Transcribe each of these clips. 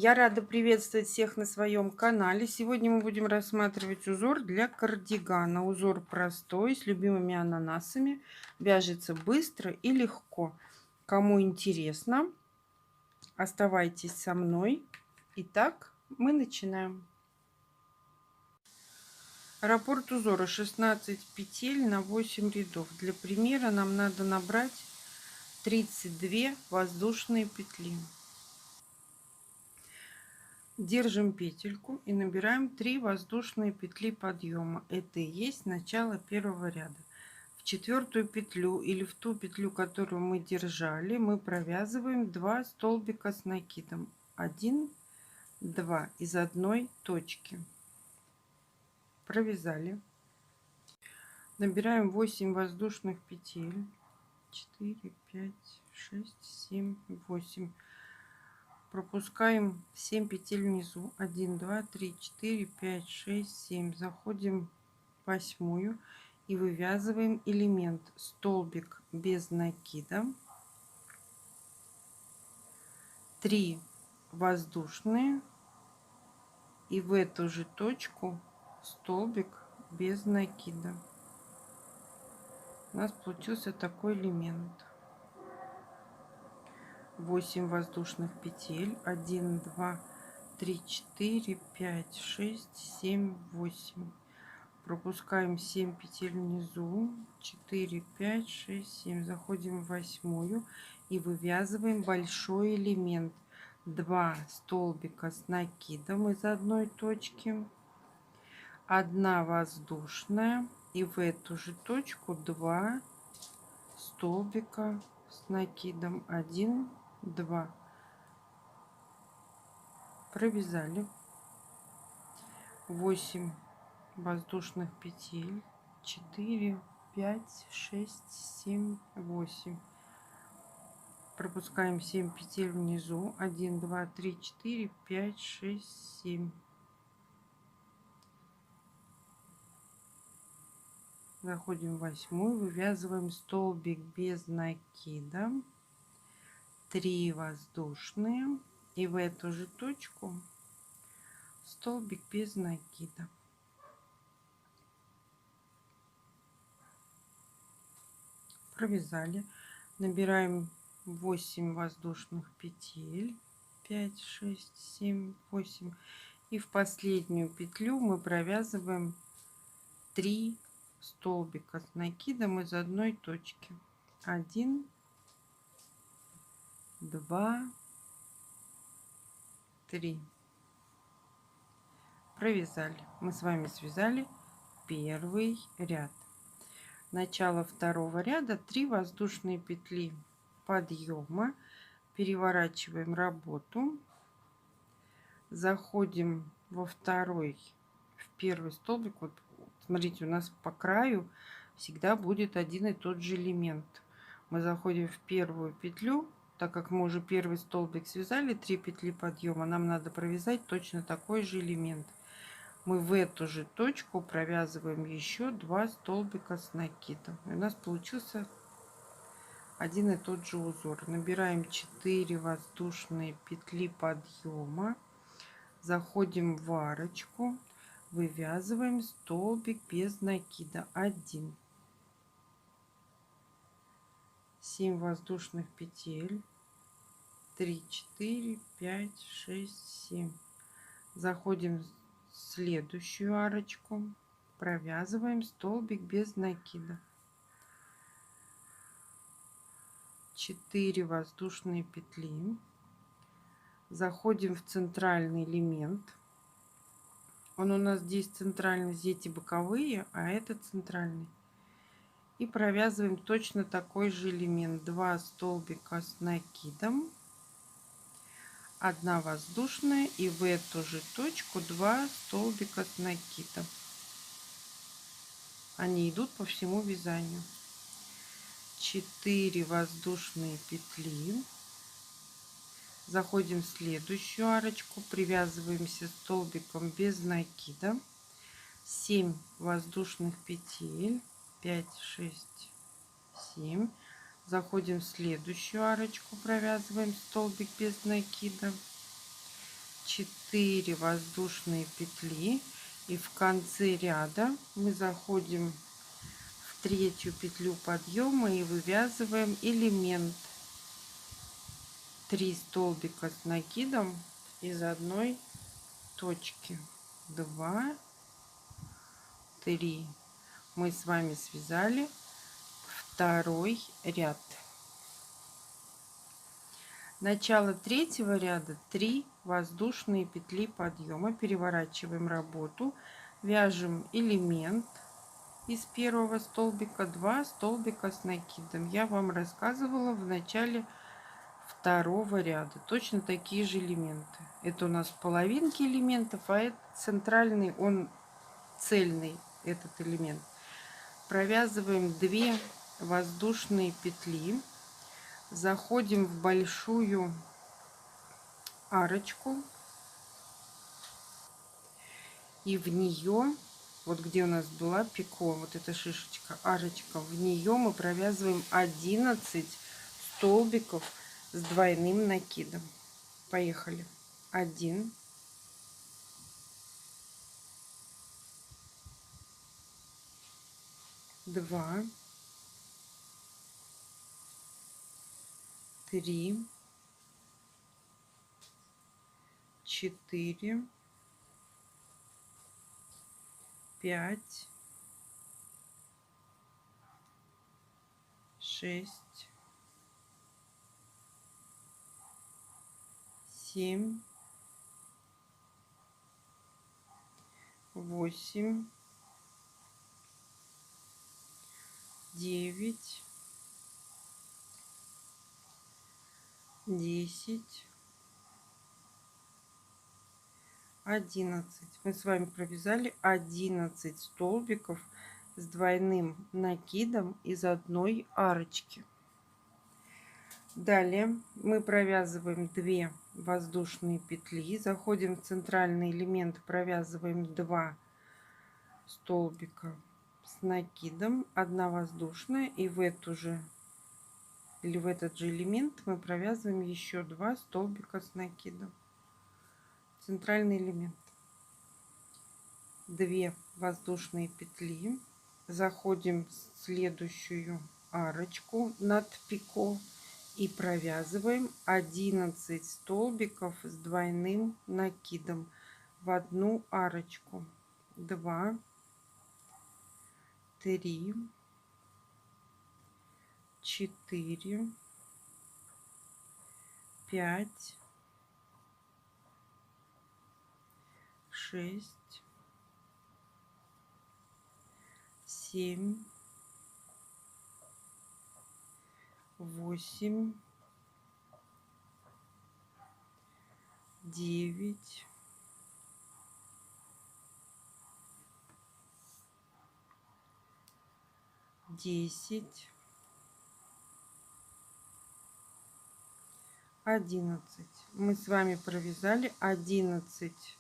Я рада приветствовать всех на своем канале. Сегодня мы будем рассматривать узор для кардигана. Узор простой, с любимыми ананасами. Вяжется быстро и легко. Кому интересно, оставайтесь со мной. Итак, мы начинаем. Раппорт узора 16 петель на 8 рядов. Для примера нам надо набрать 32 воздушные петли. Держим петельку и набираем 3 воздушные петли подъема. Это и есть начало первого ряда. В четвертую петлю или в ту петлю, которую мы держали, мы провязываем 2 столбика с накидом. 1, 2 из одной точки. Провязали. Набираем 8 воздушных петель. 4, 5, 6, 7, 8. Пропускаем 7 петель внизу. 1, 2, 3, 4, 5, 6, 7. Заходим в восьмую и вывязываем элемент столбик без накида. 3 воздушные и в эту же точку столбик без накида. У нас получился такой элемент. 8 воздушных петель. 1, 2, 3, 4, 5, 6, 7, 8. Пропускаем 7 петель внизу. 4, 5, 6, 7. Заходим в восьмую и вывязываем большой элемент. 2 столбика с накидом из одной точки. 1 воздушная. И в эту же точку 2 столбика с накидом. 1, 2. Провязали 8 воздушных петель. 4, 5, 6, 7, 8. Пропускаем 7 петель внизу. 1, 2, 3, 4, 5, 6, 7. Заходим в восьмую, вывязываем столбик без накида. 3 воздушные. И в эту же точку столбик без накида. Провязали. Набираем 8 воздушных петель. 5, 6, 7, 8. И в последнюю петлю мы провязываем 3 столбика с накидом из одной точки. 1, 2, 3. Провязали. Мы с вами связали первый ряд. Начало второго ряда. 3 воздушные петли подъема. Переворачиваем работу. Заходим во второй, в первый столбик. Вот смотрите, у нас по краю всегда будет один и тот же элемент. Мы заходим в первую петлю. Так как мы уже первый столбик связали, 3 петли подъема, нам надо провязать точно такой же элемент. Мы в эту же точку провязываем еще 2 столбика с накидом. И у нас получился один и тот же узор. Набираем 4 воздушные петли подъема, заходим в арочку, вывязываем столбик без накида. 1, 7 воздушных петель, 3, 4, 5, 6, 7. Заходим в следующую арочку, провязываем столбик без накида. 4 воздушные петли. Заходим в центральный элемент. Он у нас здесь центральный, здесь эти боковые, а это центральный. И провязываем точно такой же элемент. 2 столбика с накидом. 1 воздушная. И в эту же точку 2 столбика с накидом. Они идут по всему вязанию. 4 воздушные петли. Заходим в следующую арочку, привязываемся столбиком без накида. 7 воздушных петель, 5, 6, 7. Заходим в следующую арочку, провязываем столбик без накида. 4 воздушные петли, и в конце ряда мы заходим в третью петлю подъема и вывязываем элемент 3 столбика с накидом из одной точки. 2, 3. Мы с вами связали второй ряд. Начало третьего ряда 3 воздушные петли подъема. Переворачиваем работу, вяжем элемент из первого столбика, 2 столбика с накидом. Я вам рассказывала в начале второго ряда точно такие же элементы. Это у нас половинки элементов, а это центральный, он цельный, этот элемент. Провязываем 2 воздушные петли, заходим в большую арочку, и в нее, вот где у нас была пико, вот эта шишечка, арочка, в нее мы провязываем 11 столбиков с двойным накидом. Поехали. 1, 2, 3, 4, 5, 6, 7, 8, 9, 10, 11. Мы с вами провязали 11 столбиков с двойным накидом из одной арочки. Далее мы провязываем 2 воздушные петли, заходим в центральный элемент, провязываем 2 столбика с накидом, 1 воздушная, и в эту же или в этот же элемент мы провязываем еще 2 столбика с накидом. Центральный элемент, 2 воздушные петли, заходим в следующую арочку над пико и провязываем 11 столбиков с двойным накидом в одну арочку. 2, 3, 4, 5, 6, 7, 8, 9, 10, 11. Мы с вами провязали 11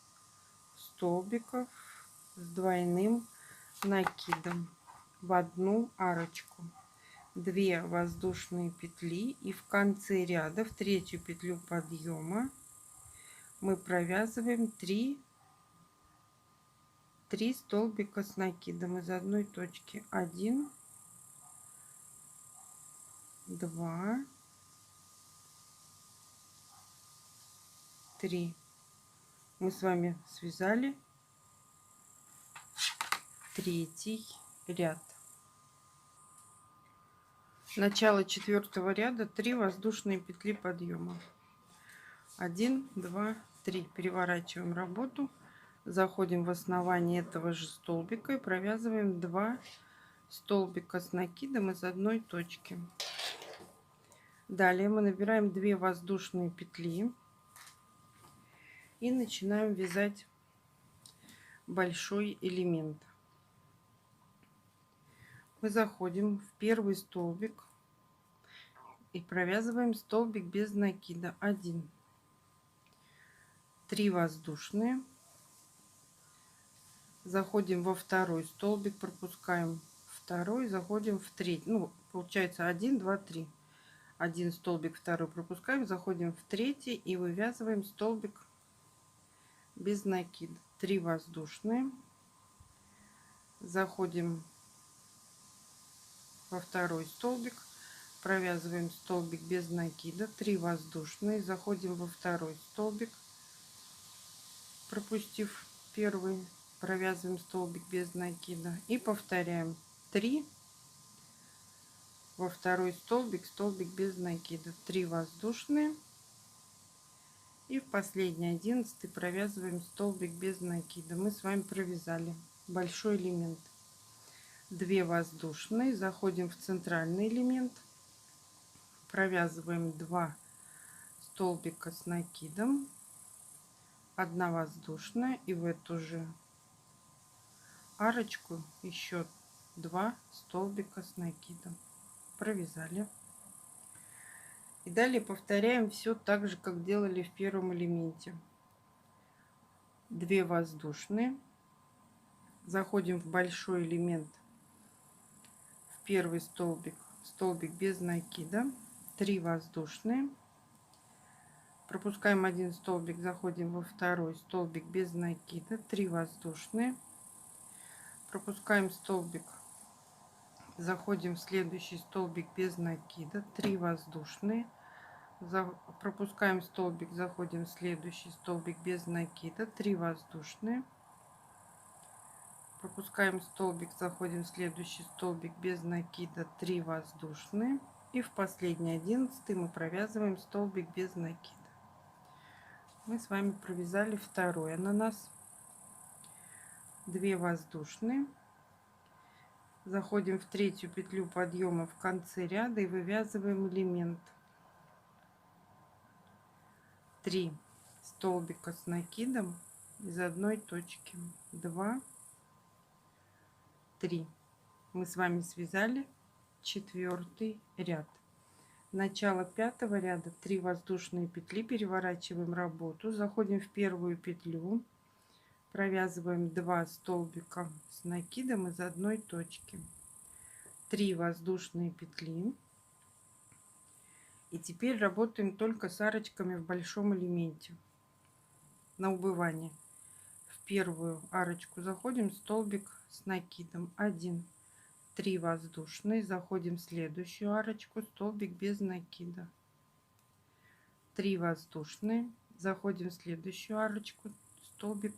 столбиков с двойным накидом в одну арочку. 2 воздушные петли, и в конце ряда в третью петлю подъема мы провязываем 3 столбика с накидом из одной точки. 1, 2, 3. Мы с вами связали третий ряд. Начало четвертого ряда 3 воздушные петли подъема. 1, 2, 3. Переворачиваем работу, заходим в основание этого же столбика и провязываем 2 столбика с накидом из одной точки. Далее мы набираем 2 воздушные петли и начинаем вязать большой элемент. Мы заходим в первый столбик и провязываем столбик без накида. 1, 3 воздушные, заходим во второй столбик, пропускаем второй, заходим в третий, ну получается 1, 2, 3, 1 столбик, второй пропускаем, заходим в третий и вывязываем столбик без накида, 3 воздушные, заходим во второй столбик, провязываем столбик без накида, 3 воздушные, заходим во второй столбик, пропустив первый, провязываем столбик без накида и повторяем 3 во второй столбик, столбик без накида, 3 воздушные, и в последний 11 провязываем столбик без накида. Мы с вами провязали большой элемент, 2 воздушные, заходим в центральный элемент, провязываем 2 столбика с накидом, 1 воздушная, и в эту же арочку еще 2 столбика с накидом, провязали. И далее повторяем все так же, как делали в первом элементе. 2 воздушные, заходим в большой элемент, в первый столбик, столбик без накида, 3 воздушные, пропускаем 1 столбик, заходим во второй столбик без накида, 3 воздушные, пропускаем столбик, заходим в следующий столбик без накида, 3 воздушные, пропускаем столбик, заходим в следующий столбик без накида, 3 воздушные, пропускаем столбик, заходим в следующий столбик без накида, 3 воздушные, и в последний 11 мы провязываем столбик без накида. Мы с вами провязали второй ананас, 2 воздушные, заходим в третью петлю подъема в конце ряда и вывязываем элемент, 3 столбика с накидом из одной точки, 2, 3. Мы с вами связали 4 ряд. Начало 5 ряда, 3 воздушные петли, переворачиваем работу, заходим в первую петлю, провязываем 2 столбика с накидом из одной точки, 3 воздушные петли. И теперь работаем только с арочками в большом элементе на убывание. В первую арочку заходим, столбик с накидом 1, 3 воздушные, заходим в следующую арочку, столбик без накида, 3 воздушные, заходим в следующую арочку, столбик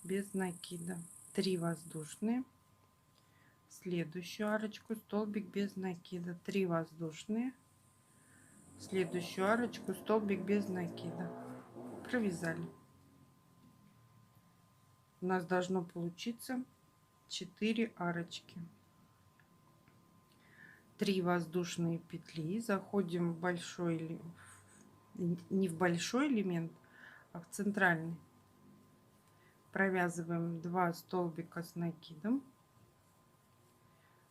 без накида, 3 воздушные, следующую арочку, столбик без накида, 3 воздушные, следующую арочку, столбик без накида, провязали. У нас должно получиться 4 арочки, 3 воздушные петли, заходим в большой, не в большой элемент, а в центральный, провязываем 2 столбика с накидом,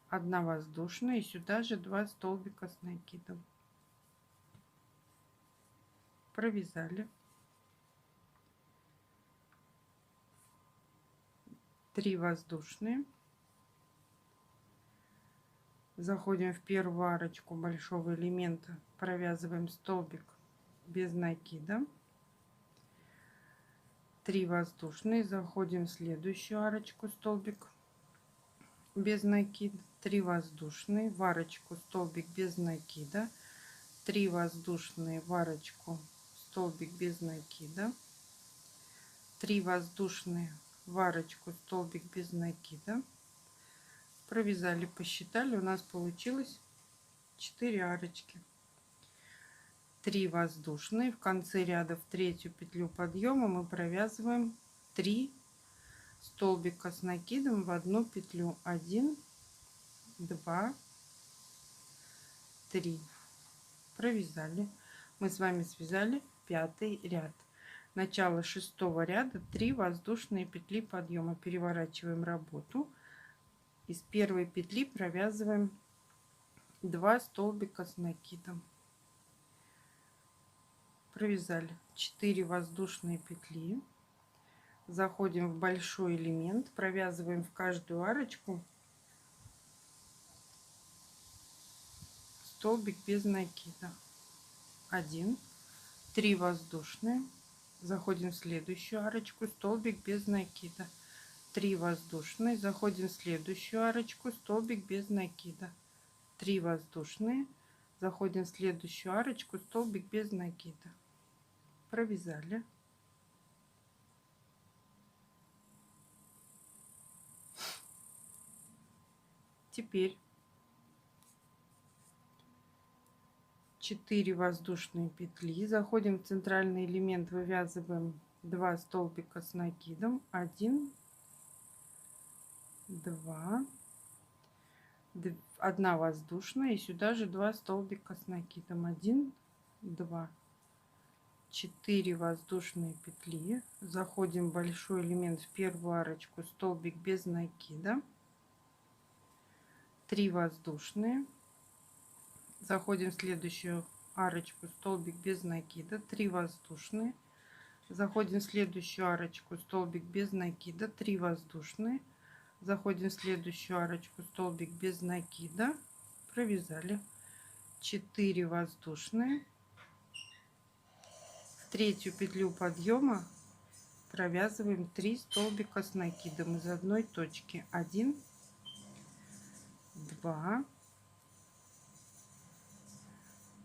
1 воздушная, и сюда же 2 столбика с накидом, провязали, 3 воздушные, заходим в первую арочку большого элемента, провязываем столбик без накида, 3 воздушные, заходим в следующую арочку, столбик без накида, 3 воздушные, в арочку, столбик без накида, 3 воздушные, в арочку, столбик без накида, 3 воздушные, в арочку, столбик без накида, провязали, посчитали, у нас получилось 4 арочки, 3 воздушные, в конце ряда в третью петлю подъема мы провязываем 3 столбика с накидом в одну петлю, 1, 2, 3, провязали. Мы с вами связали 5 ряд. Начало 6 ряда, 3 воздушные петли подъема, переворачиваем работу, из первой петли провязываем 2 столбика с накидом, провязали 4 воздушные петли, заходим в большой элемент, провязываем в каждую арочку столбик без накида, 1, 3 воздушные, заходим в следующую арочку, столбик без накида, 3 воздушные, заходим в следующую арочку, столбик без накида, 3 воздушные, заходим в следующую арочку, столбик без накида, провязали. Теперь 4 воздушные петли, заходим в центральный элемент, вывязываем 2 столбика с накидом, 1, 2, 1 воздушная, и сюда же 2 столбика с накидом, 1, 2, 4 воздушные петли, заходим в большой элемент, в первую арочку, столбик без накида, 3 воздушные, заходим в следующую арочку, столбик без накида, 3 воздушные, заходим в следующую арочку, столбик без накида, 3 воздушные, заходим в следующую арочку, столбик без накида, провязали, 4 воздушные, в третью петлю подъема провязываем 3 столбика с накидом из одной точки, 1, 2,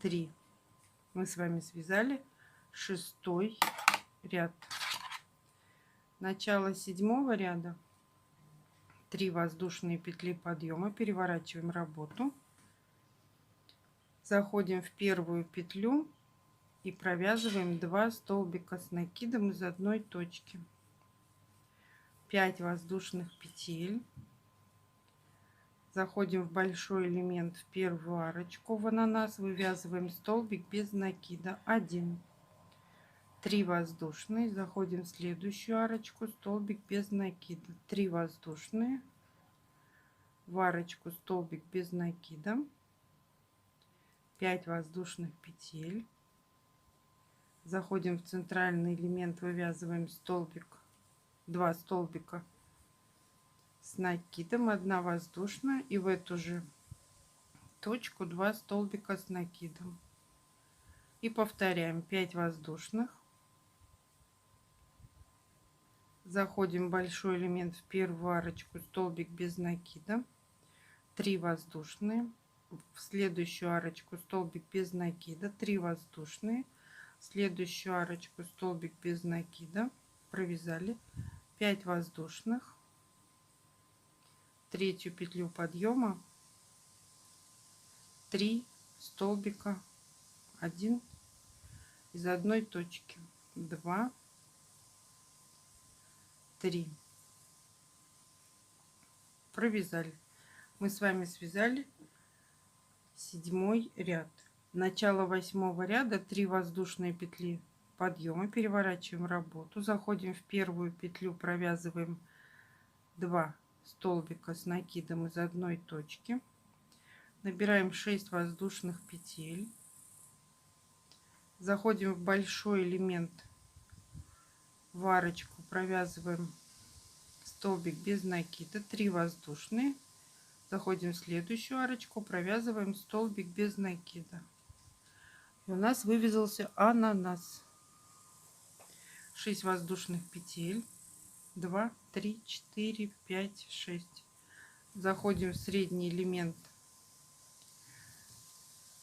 3. Мы с вами связали 6-й ряд. Начало 7-го ряда, 3 воздушные петли подъема, переворачиваем работу, заходим в первую петлю и провязываем 2 столбика с накидом из одной точки, 5 воздушных петель, заходим в большой элемент, в первую арочку, в ананас, вывязываем столбик без накида, 1, 3 воздушные, заходим в следующую арочку, столбик без накида, 3 воздушные, в арочку, столбик без накида, 5 воздушных петель, заходим в центральный элемент, вывязываем столбик, 2 столбика с накидом, 1 воздушная, и в эту же точку 2 столбика с накидом, и повторяем 5 воздушных, заходим в большой элемент, в первую арочку, столбик без накида, 3 воздушные, в следующую арочку, столбик без накида, 3 воздушные, в следующую арочку, столбик без накида, провязали, 5 воздушных, третью петлю подъема, 3 столбика, 1 из одной точки, 2, 3, провязали. Мы с вами связали 7-й ряд. Начало 8-го ряда, 3 воздушные петли подъема, переворачиваем работу, заходим в первую петлю, провязываем 2 столбика с накидом из одной точки, набираем 6 воздушных петель, заходим в большой элемент, в арочку, провязываем столбик без накида, 3 воздушные, заходим в следующую арочку, провязываем столбик без накида, и у нас вывязался ананас. 6 воздушных петель, 2, 3, 4, 5, 6, заходим в средний элемент,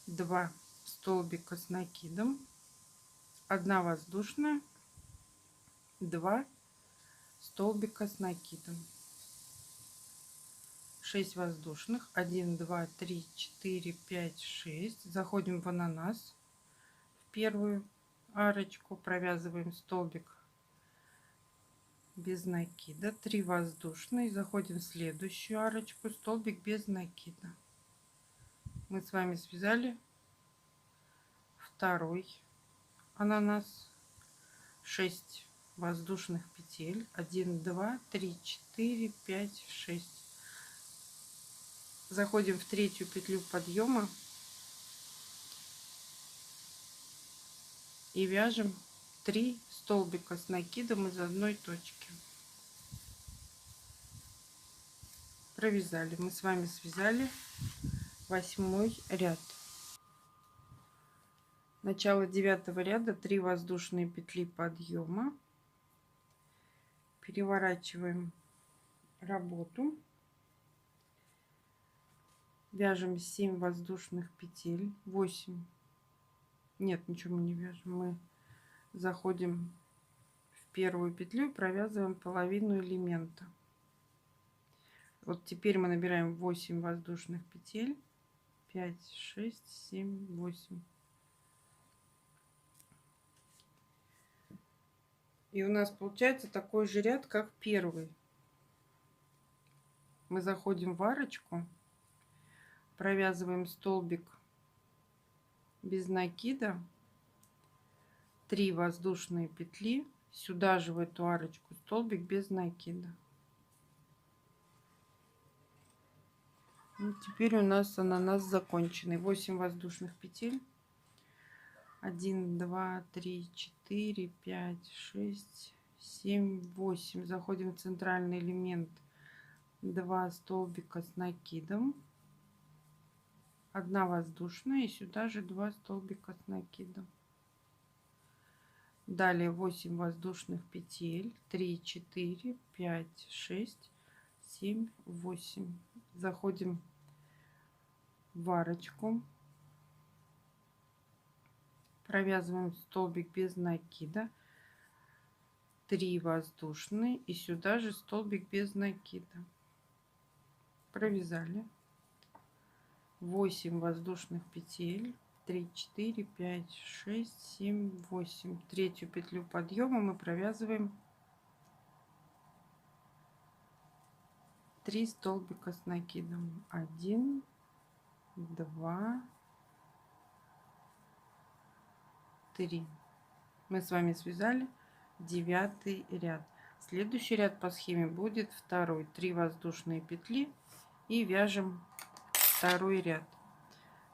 2 столбика с накидом, 1 воздушная, 2 столбика с накидом, 6 воздушных, 1, 2, 3, 4, 5, 6, заходим в ананас, в первую арочку, провязываем столбик без накида, 3 воздушные, заходим в следующую арочку, столбик без накида. Мы с вами связали 2-й ананас, 6 воздушных петель, 1, 2, 3, 4, 5, 6, заходим в третью петлю подъема и вяжем 3 столбика с накидом из одной точки, провязали. Мы с вами связали 8-й ряд. Начало 9 ряда, 3 воздушные петли подъема. Переворачиваем работу. Вяжем 7 воздушных петель. 8. Нет, ничего мы не вяжем. Мы заходим в первую петлю и провязываем половину элемента. Вот теперь мы набираем 8 воздушных петель. 5, 6, 7, 8. И у нас получается такой же ряд, как первый. Мы заходим в арочку, провязываем столбик без накида, 3 воздушные петли, сюда же в эту арочку столбик без накида. И теперь у нас ананас законченный. 8 воздушных петель. 1, 2, 3, 4, 5, 6, 7, 8. Заходим в центральный элемент. 2 столбика с накидом. 1 воздушная и сюда же 2 столбика с накидом. Далее 8 воздушных петель. 3, 4, 5, 6, 7, 8. Заходим в арочку. Провязываем столбик без накида. 3 воздушные и сюда же столбик без накида. Провязали. 8 воздушных петель. 3, 4, 5, 6, 7, 8. Третью петлю подъема мы провязываем 3 столбика с накидом. 1, 2, 3. Мы с вами связали 9 ряд. Следующий ряд по схеме будет второй. 3 воздушные петли и вяжем второй ряд.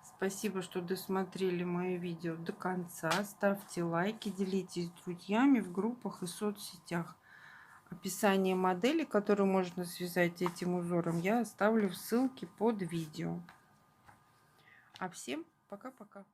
Спасибо, что досмотрели мое видео до конца. Ставьте лайки, делитесь с друзьями в группах и соцсетях. Описание модели, которую можно связать этим узором, я оставлю в ссылке под видео. А всем пока-пока.